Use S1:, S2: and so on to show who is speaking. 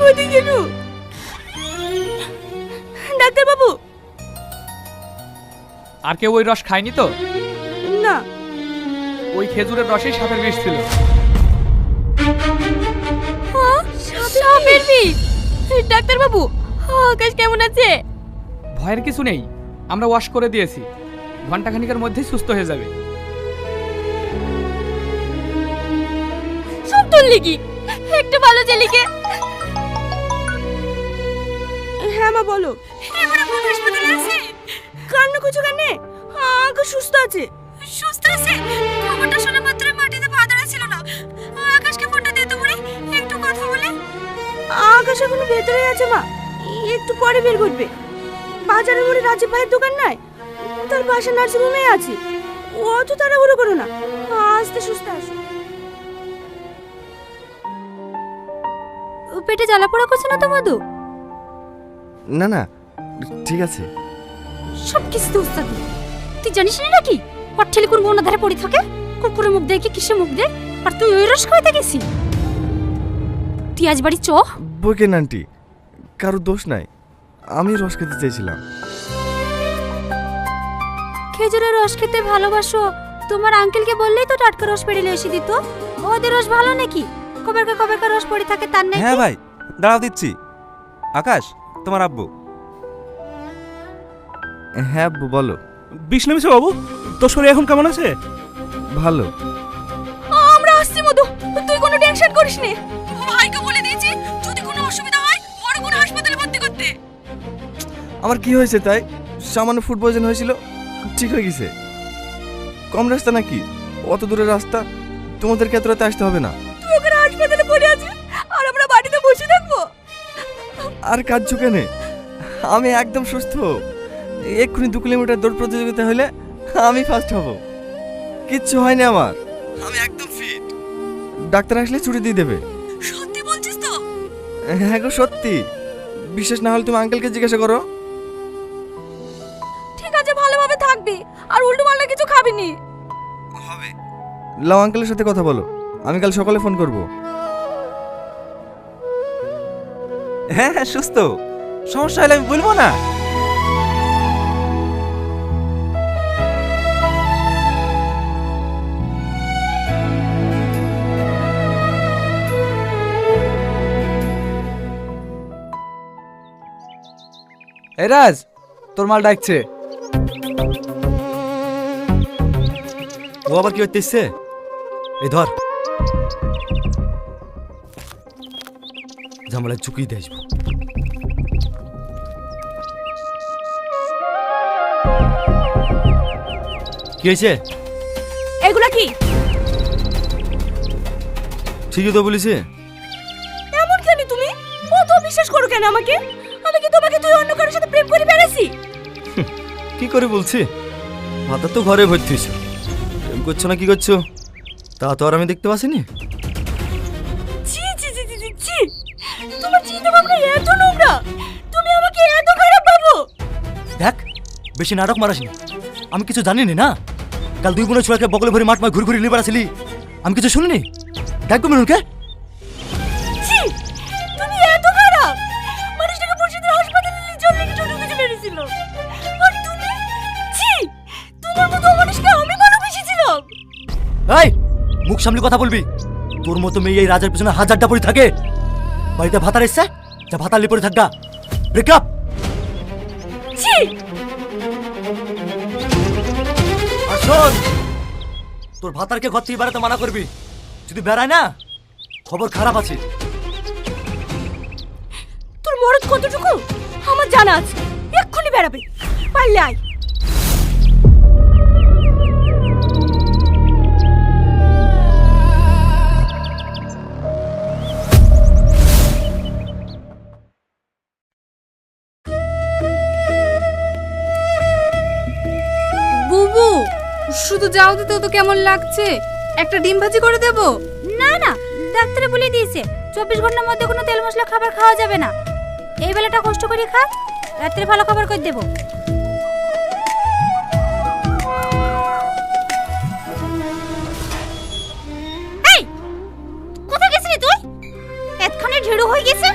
S1: ওদিকে কেন? ডাক্তার বাবু,
S2: আর কেউ ওই রস খায়নি তো?
S1: না।
S2: ওই খেজুরের রসেই সাপের বিষ ছিল।
S1: সাপের বিষ? ডাক্তার বাবু, আকাশ কেমন আছে?
S2: ভয়ের কিছু নেই, আমরা ওয়াশ করে দিয়েছি, ঘন্টাখানিকের মধ্যেই সুস্থ হয়ে যাবে।
S1: সব তোর লিগি, একটু ভালো ছেলেকে। হ্যাঁ মা বলো। এবারে কোন হাসপাতালে আছে? কান্না কিছু কানে? আকাশ সুস্থ আছে। সুস্থ আছে? খবরটা শোনা মাত্র মাটিতে পা ধরে ছিল না। আকাশকে ফোনটা দে তো বলি, একটু কথা বলে। আকাশ এখনো ভেতরে আছে মা, একটু পরে বের করবে। বাজারের মোড়ে রাজীব ভাইয়ের দোকান নাই, তার পাশে নার্সিং হোমে আছে। অত তাড়াহুড়ো করো না, আস্তে সুস্থ আসো। পেটে জ্বালা পোড়া করছে না তো মধু?
S3: না না, ঠিক আছে।
S1: সব কিছু তো উস্তাদ, তুই জানিস না নাকি ওর ঠেলে কোন মন ধারে পড়ে থাকে, কুকুরে মুখ দেয় কি কিসে মুখ দেয়, আর তুই ওই রস খাইতে গেছি। তুই আজ বাড়ি চ।
S3: বইকেন আন্টি, কারো দোষ নাই, আমি রস খেতে চাইছিলাম।
S1: খেজুরের রস খেতে ভালোবাসো, তোমার আঙ্কেলকে বললেই তো টাটকা রস পেড়ে এসে দিত। ওদের রস ভালো নাকি? কবেরকার রস পড়ে থাকে তার নাকি?
S4: হ্যাঁ ভাই, দাঁড়াও দিচ্ছি। আকাশ, তোমার আব্বু।
S3: হ্যাঁ আব্বু বলো।
S5: বিষ নেমেছে বাবু, তোর শরীর এখন কেমন আছে?
S3: ভালো।
S1: আমরা আসছি মধু, তুই কোনো টেনশন করিস নে। ভাইকে বলে দিয়েছি যদি কোনো অসুবিধা হয় বড় কোনো হাসপাতালে ভর্তি করতে।
S3: আমার কি হয়েছে তাই? সামান্য ফুড পয়জন হয়েছিল, ঠিক হয়ে গেছে। কম রাস্তা নাকি? অত দূরের রাস্তা, তোমাদেরকে এত রাতে আসতে হবে না।
S1: তুই ওখানে হাসপাতালে পড়ে আছিস আর আমরা বাড়িতে বসে থাকবো?
S3: আর কাঁদছো কেন? আমি একদম সুস্থ। এক্ষুনি 2 কিলোমিটার দৌড় প্রতিযোগিতা হলে আমি ফার্স্ট হব। কিচ্ছু হয়নি আমার, আমি একদম ফিট। ডাক্তার আসলে ছুটি দিয়ে দেবে।
S1: সত্যি বলছিস তো?
S3: হ্যাঁ গো সত্যি, বিশ্বাস না হলে তুমি আঙ্কেলকে জিজ্ঞাসা করো।
S1: ঠিক আছে, ভালোভাবে থাকবি আর উল্টো পাল্টা কিছু খাবি নি।
S3: হবে। লাও আঙ্কেলের সাথে কথা বলো, আমি কাল সকালে ফোন করব।
S4: হ্যাঁ হ্যাঁ, সুস্থ। সমস্যা হলে আমি বলবো না।
S2: এই রাজ, তোর মাল ডাকছে।
S4: ও আবার কি করতে এসছে? এই ধর, ঝামেলা চুকিয়ে দিয়ে আসবো। কি হয়েছে?
S1: এগুলা কি?
S4: ঠিকই তো বলিস।
S1: এমন কেন তুমি? অত বিশ্বাস করো কেন আমাকে? আমি কি তোমাকে তুই অন্য কারোর সাথে প্রেম করে বেড়াইছি?
S4: কি করে বলছি? মাথা তো ঘরে ভর্তি হয়েছে। প্রেম করছো না কি করছো তা তো আর আমি দেখতে পাচ্ছিনি।
S1: ছি ছি ছি ছি ছি, তোমার চিন্তা ভাবনা এত নোংরা, তুমি আমাকে এত খারাপ ভাবো?
S4: দেখ, বেশি নাটক মারাসনি। আমি কিছু জানি না। কাল 2 বোনের ছোড়াকে বগলে ভরে মাঠ ঘুরে ঘুরে লিবার আসলি, আমি কিছু শুনিনি। দেখবো মেনুকে।
S1: ছি, তুমি এত খারাপ। মানুষটাকে পরিচিত হাসপাতালে নিয়ে চলে গিয়ে ছোট কিছু মেরেছিল। আর তুমি, ছি, তোমার মতো মানুষকে আমি ভালোবেসেছিলাম।
S4: এই, মুখ সামলে কথা বলবি। তোর মতো মেয়ে এই রাজার পিছনে হাজারটা পড়ে থাকে। বাড়িতে ভাতার এসছে, যা ভাতার লি পড়ে থাকগা। ব্রেকআপ।
S1: ছি,
S4: আর শোন, তোর ভাতারকে ঘর থেকে বেড়াতে মানা করবি। যদি বেড়ায় না, খবর খারাপ আছে।
S1: তোর মরদ কতটুকু আমার জানা আছে। এক্ষুনি বেরাবে, পারলে আয়।
S6: বুবু, শুধু যাও দিতে তো কেমন লাগছে? একটা ডিম ভাজি করে দেব?
S1: না না, ডাক্তারে বলে দিয়েছে 24 ঘন্টার মধ্যে কোনো তেল মশলা খাবার খাওয়া যাবে না। এই বেলাটা কষ্ট করে খা, রাত্রে ভালো খাবার করে দেব। এই, কোথায় গেছিলি তুই? এতখানি ঢেড়ু হয়ে গেছে।